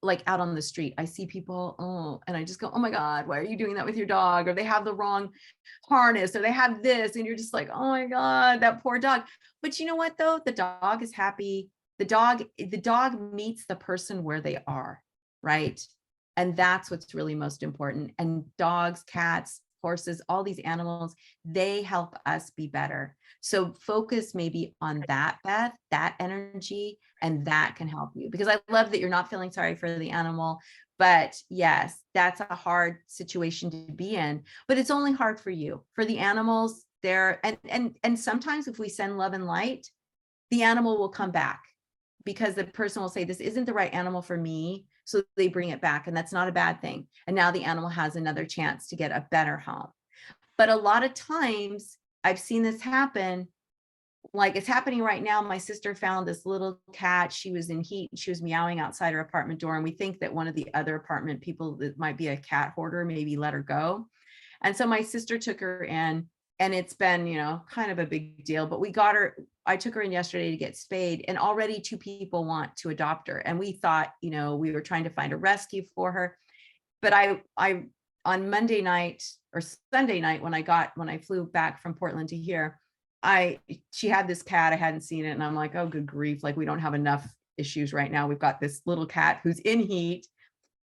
like out on the street, I see people, and I just go, oh my God, why are you doing that with your dog? Or they have the wrong harness, or they have this, and you're just like, oh my God, that poor dog. But you know what though? The dog is happy. The dog meets the person where they are, right? And that's what's really most important. And dogs, cats, horses, all these animals, they help us be better. So focus maybe on that, Beth, that energy, and that can help you. Because I love that you're not feeling sorry for the animal, but yes, that's a hard situation to be in, but it's only hard for you. For the animals, and sometimes if we send love and light, the animal will come back, because the person will say, this isn't the right animal for me. So they bring it back, and that's not a bad thing. And now the animal has another chance to get a better home. But a lot of times I've seen this happen, like it's happening right now. My sister found this little cat. She was in heat. She was meowing outside her apartment door. And we think that one of the other apartment people that might be a cat hoarder, maybe let her go. And so my sister took her in, and it's been, kind of a big deal, but I took her in yesterday to get spayed, and already 2 people want to adopt her. And we thought, we were trying to find a rescue for her. But I on Monday night or Sunday night, when I flew back from Portland to here, she had this cat. I hadn't seen it. And I'm like, oh, good grief. Like, we don't have enough issues right now. We've got this little cat who's in heat.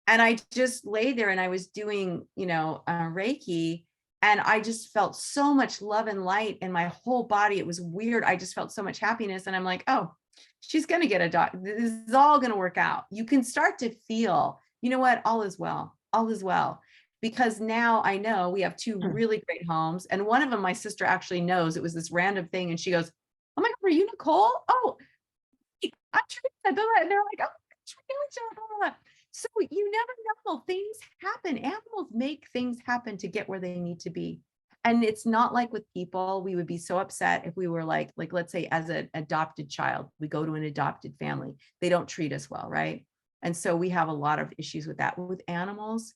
And I just lay there and I was doing, Reiki. And I just felt so much love and light in my whole body. It was weird. I just felt so much happiness. And I'm like, oh, she's going to get a dog. This is all going to work out. You can start to feel, you know what? All is well. All is well. Because now I know we have 2 really great homes. And one of them, my sister actually knows. It was this random thing. And she goes, oh my God, are you Nicole? Oh, I'm Teresa. And they're like, oh, Teresa. So you never know, things happen. Animals make things happen to get where they need to be. And it's not like with people, we would be so upset if we were like let's say as an adopted child, we go to an adopted family, they don't treat us well, right? And so we have a lot of issues with that. With animals,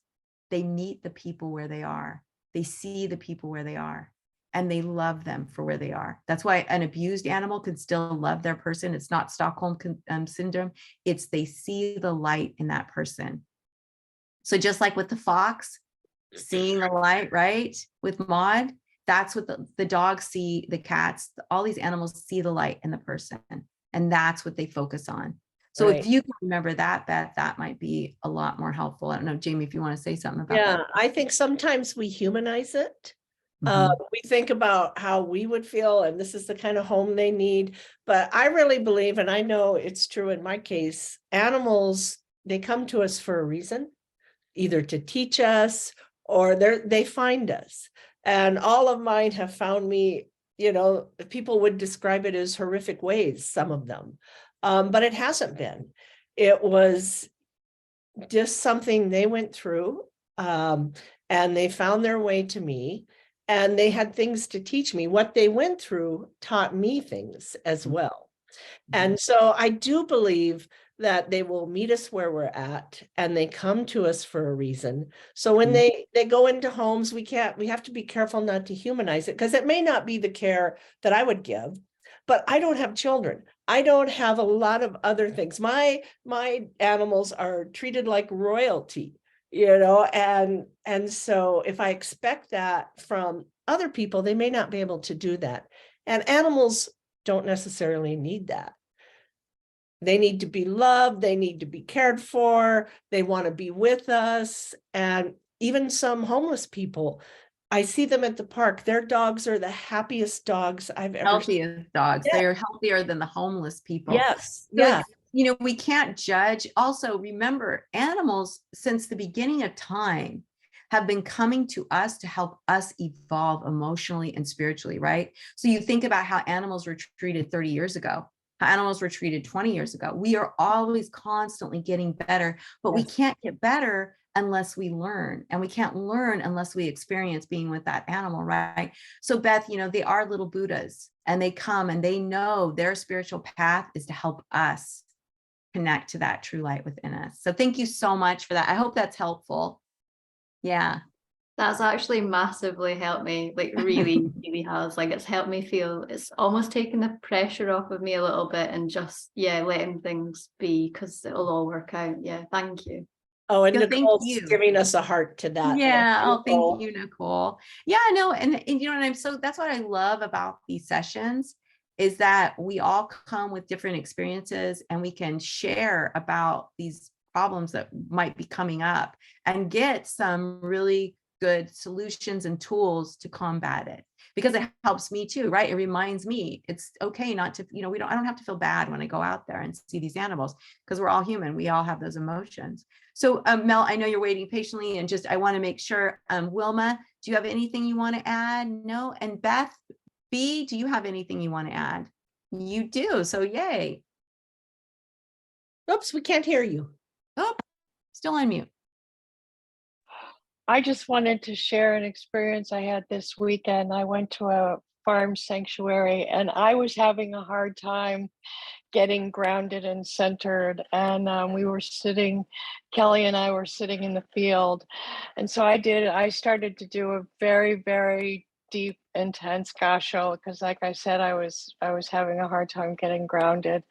they meet the people where they are. They see the people where they are, and they love them for where they are. That's why an abused animal can still love their person. It's not Stockholm syndrome. It's they see the light in that person. So just like with the fox, seeing the light, right? With Maud, that's what the dogs see, the cats, all these animals see the light in the person. And that's what they focus on. So Right. if you can remember that, Beth, that might be a lot more helpful. I don't know, Jamie, if you want to say something about Yeah, that. I think sometimes we humanize it. Mhm. We think about how we would feel, and this is the kind of home they need. But I really believe, and I know it's true in my case, animals, they come to us for a reason, either to teach us or they find us. And all of mine have found me, people would describe it as horrific ways, some of them. But it hasn't been. It was just something they went through, and they found their way to me, and they had things to teach me. What they went through taught me things as well. And so I do believe that they will meet us where we're at, and they come to us for a reason. So when they go into homes, we have to be careful not to humanize it, because it may not be the care that I would give. But I don't have children. I don't have a lot of other things. My animals are treated like royalty, and so if I expect that from other people, they may not be able to do that. And animals don't necessarily need that. They need to be loved. They need to be cared for. They want to be with us. And even some homeless people, I see them at the park. Their dogs are the happiest dogs I've ever seen. Healthiest dogs. Yeah. They are healthier than the homeless people. Yes. So Yeah. we can't judge. Also, remember, animals since the beginning of time have been coming to us to help us evolve emotionally and spiritually, right? So you think about how animals were treated 30 years ago, how animals were treated 20 years ago. We are always constantly getting better, but we can't get better unless we learn, and we can't learn unless we experience being with that animal, right? So Beth, they are little Buddhas, and they come and they know their spiritual path is to help us connect to that true light within us. So thank you so much for that. I hope that's helpful. Yeah. That's actually massively helped me, like really, really has. Like it's helped me feel, it's almost taken the pressure off of me a little bit, and just, letting things be, because it'll all work out. Yeah, thank you. Oh, and Yeah, thank Nicole's you. giving us a heart to that. Yeah. Oh, Nicole. thank you, Nicole. Yeah, no, and that's what I love about these sessions, is that we all come with different experiences, and we can share about these problems that might be coming up and get some really good solutions and tools to combat it, because it helps me too, right? It reminds me it's okay not to, I don't have to feel bad when I go out there and see these animals, because we're all human. We all have those emotions. So Mel, I know you're waiting patiently, and I want to make sure, Wilma, do you have anything you want to add? No. And Beth B, do you have anything you want to add? You do. So yay. Oops, we can't hear you. Oh, still on mute. I just wanted to share an experience I had this weekend. I went to a farm sanctuary, and I was having a hard time getting grounded and centered. And Kelly and I were sitting in the field. And so I started to do a very, very deep, intense gasho, because like I said, I was having a hard time getting grounded.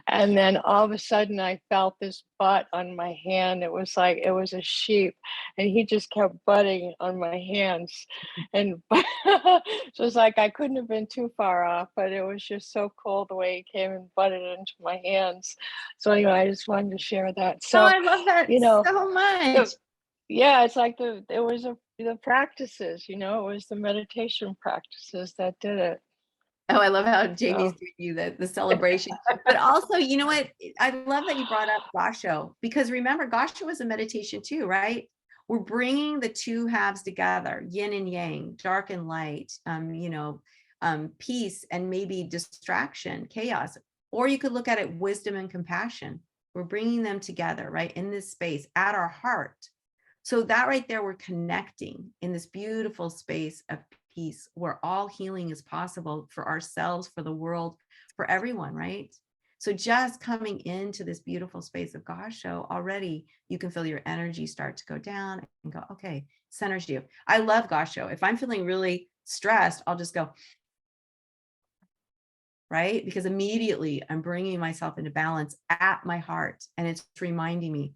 And then all of a sudden I felt this butt on my hand. It was like it was a sheep, and he just kept butting on my hands. And so it's like I couldn't have been too far off, but it was just so cool the way he came and butted into my hands. So anyway, I just wanted to share that. So I love that so much. It's like the practices, it was the meditation practices that did it. Oh, I love how Jamie's doing you the celebration. But also, you know what? I love that you brought up Gasho, because remember, Gasho is a meditation too, right? We're bringing the two halves together, yin and yang, dark and light, peace and maybe distraction, chaos. Or you could look at it, wisdom and compassion. We're bringing them together, right? In this space, at our heart. So that right there, we're connecting in this beautiful space of peace, where all healing is possible for ourselves, for the world, for everyone, right? So just coming into this beautiful space of Gasho, already you can feel your energy start to go down and go, okay, centers you. I love Gasho. If I'm feeling really stressed, I'll just go, right? Because immediately I'm bringing myself into balance at my heart, and it's reminding me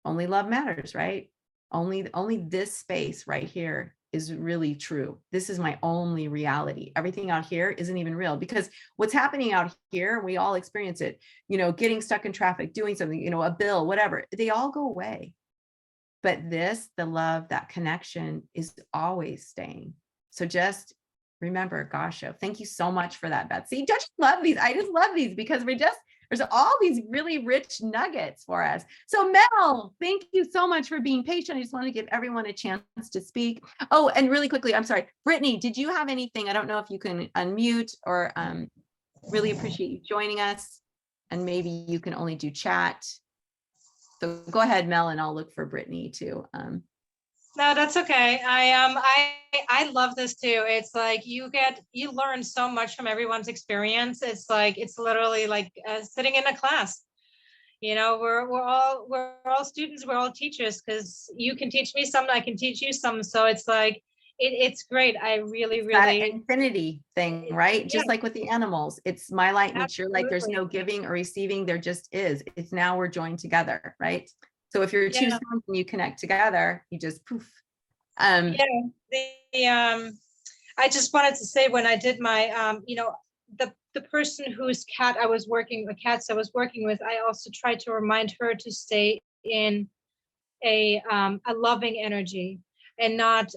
only love matters, right? Only this space right here is really true. This is my only reality. Everything out here isn't even real, because what's happening out here, we all experience it, getting stuck in traffic, doing something, a bill, whatever, they all go away. But this, the love, that connection is always staying. So just remember, Gasho. Thank you so much for that, Betsy. Don't you love these? I just love these, because there's all these really rich nuggets for us. So Mel, thank you so much for being patient. I just want to give everyone a chance to speak. Oh, and really quickly, I'm sorry, Brittany, did you have anything? I don't know if you can unmute, or really appreciate you joining us. And maybe you can only do chat. So go ahead, Mel, and I'll look for Brittany too. No, that's okay. I love this too. It's like you learn so much from everyone's experience. It's literally like sitting in a class. You know, we're all students, we're all teachers, because you can teach me something, I can teach you something. So it's like it's great. I really, That really, infinity thing, right? yeah, Just like with the animals, it's my light meets your light. There's no absolutely. giving or receiving. There just is. It's now we're joined together, right? So if you're two Yeah. stones and you connect together, you just poof. Um, Yeah, I just wanted to say, when I did my, the person whose cat I was working, the cats I was working with, I also tried to remind her to stay in a loving energy, and not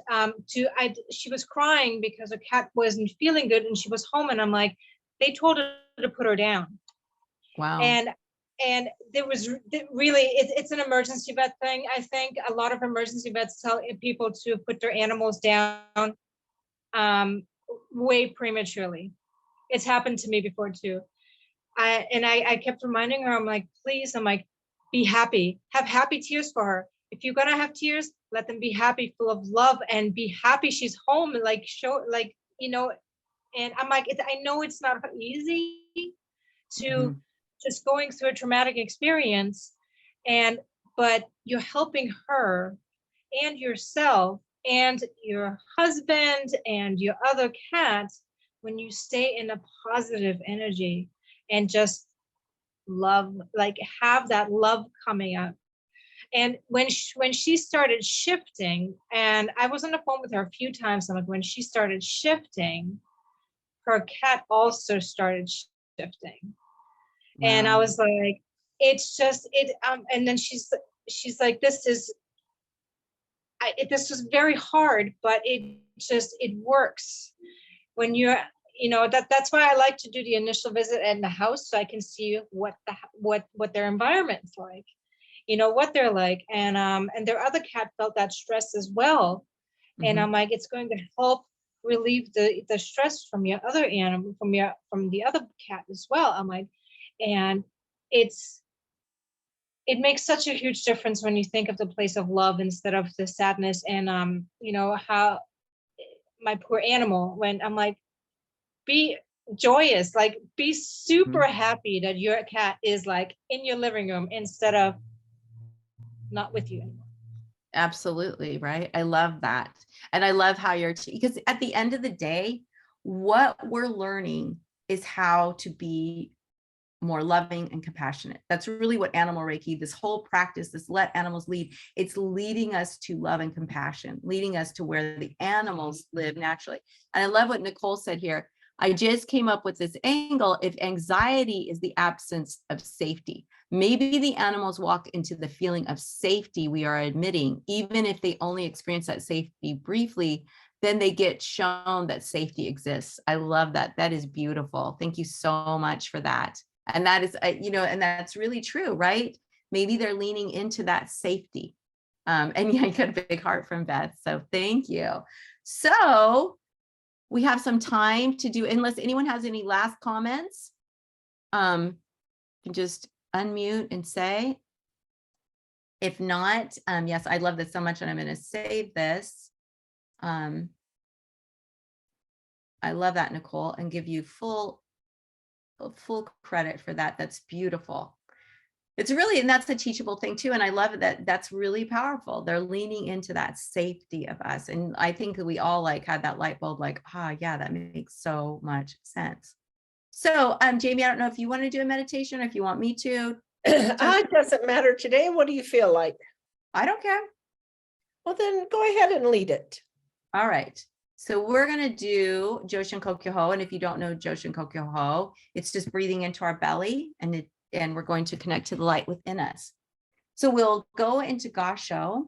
she was crying because her cat wasn't feeling good and she was home, and I'm like, they told her to put her down. wow. And there was really, it's an emergency vet thing. I think a lot of emergency vets tell people to put their animals down way prematurely. It's happened to me before too. I kept reminding her, I'm like, please, I'm like, be happy, have happy tears for her. If you're gonna have tears, let them be happy, full of love, and be happy she's home, and like show, like, and I'm like, I know it's not easy to Mhm. just going through a traumatic experience, but you're helping her and yourself and your husband and your other cats when you stay in a positive energy and just love, like have that love coming up. And when she started shifting, and I was on the phone with her a few times, I'm like, when she started shifting, her cat also started shifting. And I Wow. was like, it's just it and then she's like, this was very hard, but it works when that's why I like to do the initial visit in the house, so I can see what their environment's like, what they're like. And their other cat felt that stress as well. And Mhm. I'm like, it's going to help relieve the stress from your other animal, from the other cat as well. I'm like, and it makes such a huge difference when you think of the place of love instead of the sadness. And how my poor animal, when I'm like, be joyous, like be super Mhm. happy that your cat is like in your living room instead of not with you anymore. Absolutely, right? I love that. And I love how because at the end of the day, what we're learning is how to be more loving and compassionate. That's really what animal Reiki, this whole practice, this let animals lead, it's leading us to love and compassion, leading us to where the animals live naturally. And I love what Nicole said here. I just came up with this angle. If anxiety is the absence of safety, maybe the animals walk into the feeling of safety we are admitting, even if they only experience that safety briefly, then they get shown that safety exists. I love that. That is beautiful. Thank you so much for that. And that is, and that's really true, right? Maybe they're leaning into that safety. And yeah, you got a big heart from Beth. So thank you. So we have some time to do, unless anyone has any last comments, you can just unmute and say. If not, yes, I love this so much and I'm going to save this. I love that, Nicole, and give you full credit for that. That's beautiful. It's really, and that's the teachable thing too. And I love that. That's really powerful. They're leaning into that safety of us. And I think that we all like had that light bulb, like, yeah, that makes so much sense. So Jamie, I don't know if you want to do a meditation or if you want me to. It doesn't matter today. What do you feel like? I don't care. Well, then go ahead and lead it. All right. So we're going to do Joshin Kokyoho. And if you don't know Joshin Kokyoho, it's just breathing into our belly, and we're going to connect to the light within us. So we'll go into Gasho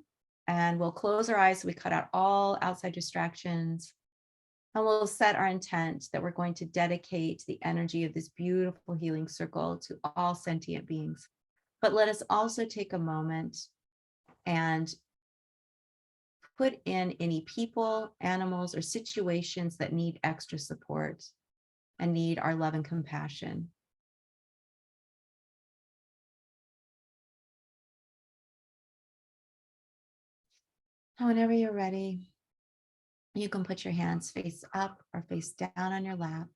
and we'll close our eyes. So we cut out all outside distractions, and we'll set our intent that we're going to dedicate the energy of this beautiful healing circle to all sentient beings. But let us also take a moment and put in any people, animals, or situations that need extra support and need our love and compassion. Whenever you're ready, you can put your hands face up or face down on your lap.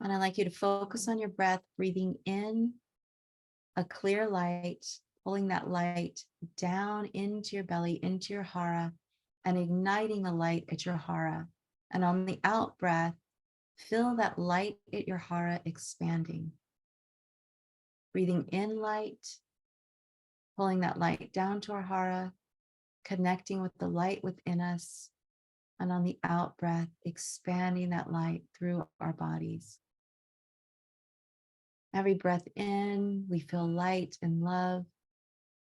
And I'd like you to focus on your breath, breathing in a clear light, pulling that light down into your belly, into your hara, and igniting the light at your hara. And on the out breath, feel that light at your hara expanding. Breathing in light, pulling that light down to our hara, connecting with the light within us. And on the out breath, expanding that light through our bodies. Every breath in, we feel light and love.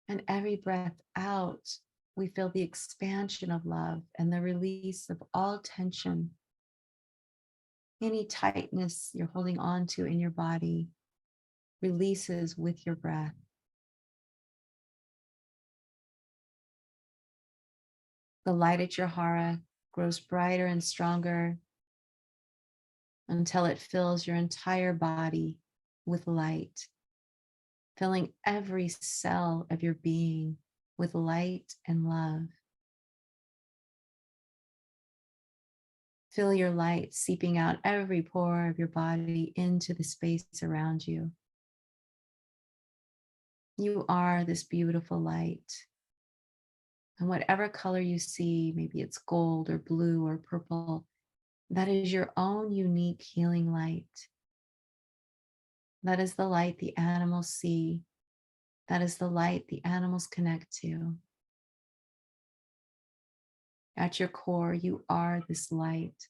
And every breath out, we feel the expansion of love and the release of all tension. Any tightness you're holding on to in your body releases with your breath. The light at your hara grows brighter and stronger until it fills your entire body with light, filling every cell of your being with light and love. Feel your light seeping out every pore of your body into the space around you. You are this beautiful light. And whatever color you see, maybe it's gold or blue or purple, that is your own unique healing light. That is the light the animals see. That is the light the animals connect to. At your core, you are this light,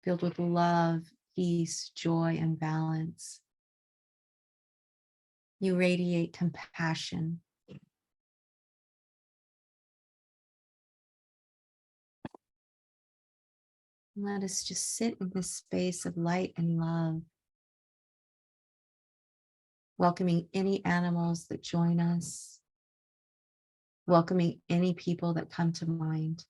filled with love, peace, joy, and balance. You radiate compassion. Let us just sit in this space of light and love, welcoming any animals that join us, welcoming any people that come to mind.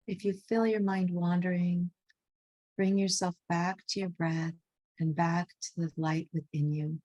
If you feel your mind wandering, bring yourself back to your breath and back to the light within you.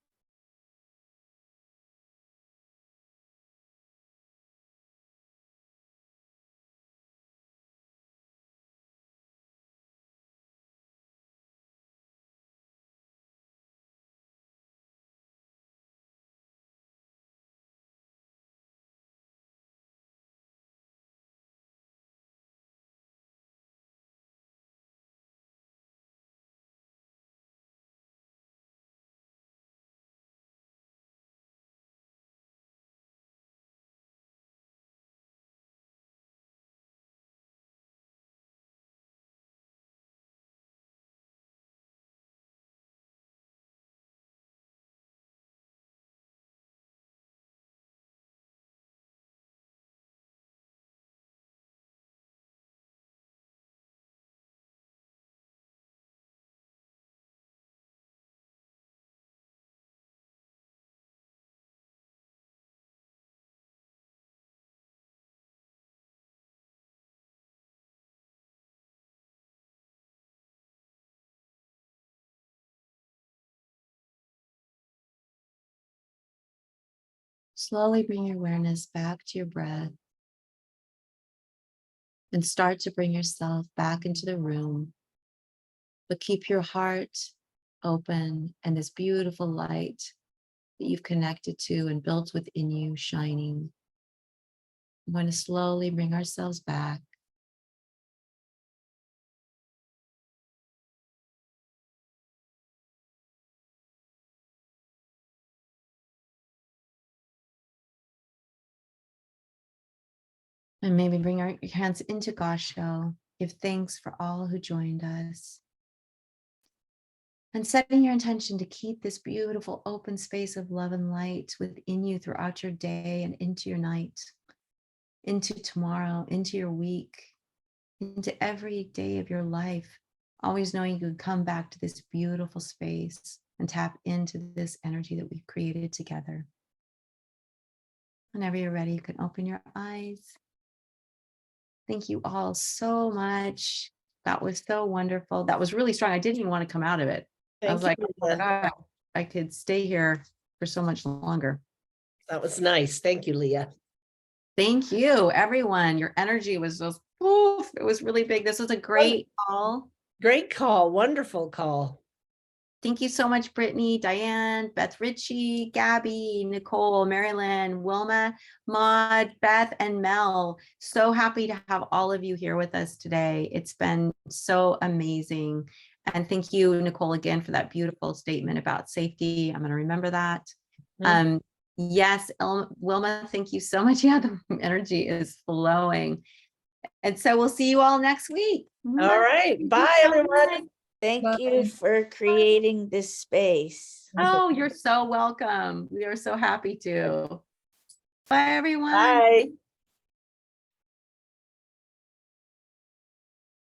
Slowly bring your awareness back to your breath and start to bring yourself back into the room. But keep your heart open and this beautiful light that you've connected to and built within you shining. I'm going to slowly bring ourselves back. And maybe bring your hands into Gasho. Give thanks for all who joined us. And setting your intention to keep this beautiful open space of love and light within you throughout your day and into your night, into tomorrow, into your week, into every day of your life. Always knowing you can come back to this beautiful space and tap into this energy that we've created together. Whenever you're ready, you can open your eyes. Thank you all so much. That was so wonderful. That was really strong. I didn't even want to come out of it. I was like, oh my God, I could stay here for so much longer. That was nice. Thank you, Leah. Thank you, everyone. Your energy was just, oof, it was really big. This was a great call. Great call. Wonderful call. Thank you so much, Brittany, Diane, Beth Ritchie, Gabby, Nicole, Marilyn, Wilma, Maud, Beth, and Mel. So happy to have all of you here with us today. It's been so amazing. And thank you, Nicole, again, for that beautiful statement about safety. I'm going to remember that. Yes, Wilma, thank you so much. Yeah, the energy is flowing. And so we'll see you all next week. All right. Bye, everyone. Thank you for creating this space. Oh, you're so welcome. We are so happy to. Bye, everyone. Bye.